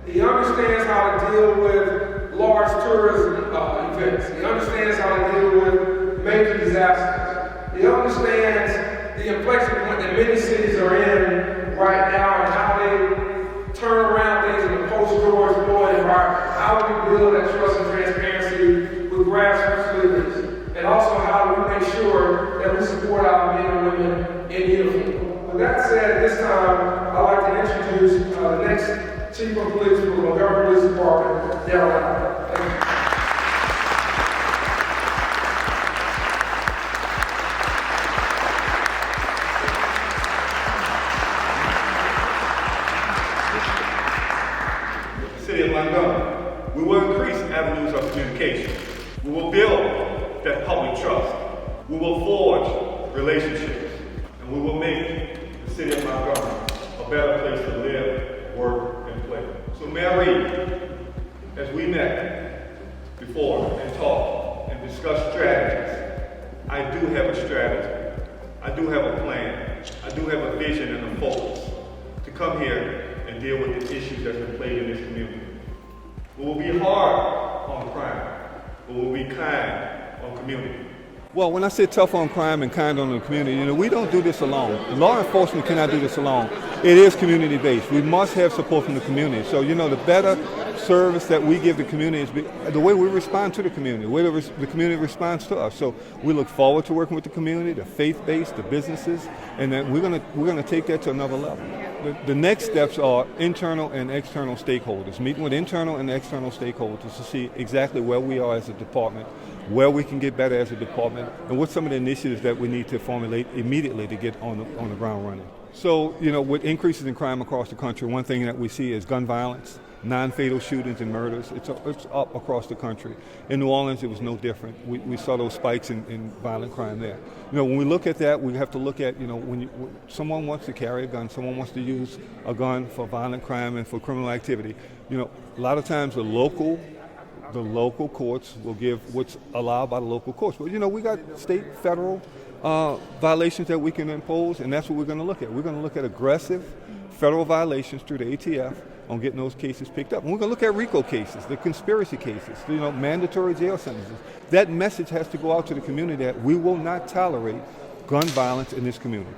He understands how to deal with large tourism events. He understands how to deal with major disasters. He understands the inflection point that many cities are in right now and how they turn around things in the post-George Floyd environment. How do we build that trust and transparency with grassroots leaders? And also how do we make sure that we support our men and women in uniform. With that said, this time I'd like to introduce the next Chief of Police for the Montgomery Police Department, Darryl Albert. Thank you. City of Montgomery, we will increase avenues of communication. We will build that public trust. We will forge relationships. And we will make the city of Montgomery a better place to live, work, and play. So Mayor Reed, as we met before and talked and discussed strategies, I do have a strategy. I do have a plan. I do have a vision and a focus to come here and deal with the issues that's been played in this community. We will be hard on crime, but we will be kind on community. Well, when I say tough on crime and kind on the community, we don't do this alone. Law enforcement cannot do this alone. It is community-based. We must have support from the community. So, the better service that we give the community is the way we respond to the community, the way the community responds to us. So we look forward to working with the community, the faith-based, the businesses, and then we're gonna take that to another level. The next steps are internal and external stakeholders, meeting with internal and external stakeholders to see exactly where we are as a department, where we can get better as a department, and what some of the initiatives that we need to formulate immediately to get on the ground running. So, with increases in crime across the country, one thing that we see is gun violence, non-fatal shootings and murders. It's up across the country. In New Orleans, it was no different. We saw those spikes in violent crime there. When we look at that, we have to look at, when someone wants to carry a gun, someone wants to use a gun for violent crime and for criminal activity, a lot of times the local courts will give what's allowed by the local courts. But, we got state, federal violations that we can impose, and that's what we're going to look at. We're going to look at aggressive federal violations through the ATF on getting those cases picked up. And we're going to look at RICO cases, the conspiracy cases, mandatory jail sentences. That message has to go out to the community that we will not tolerate gun violence in this community.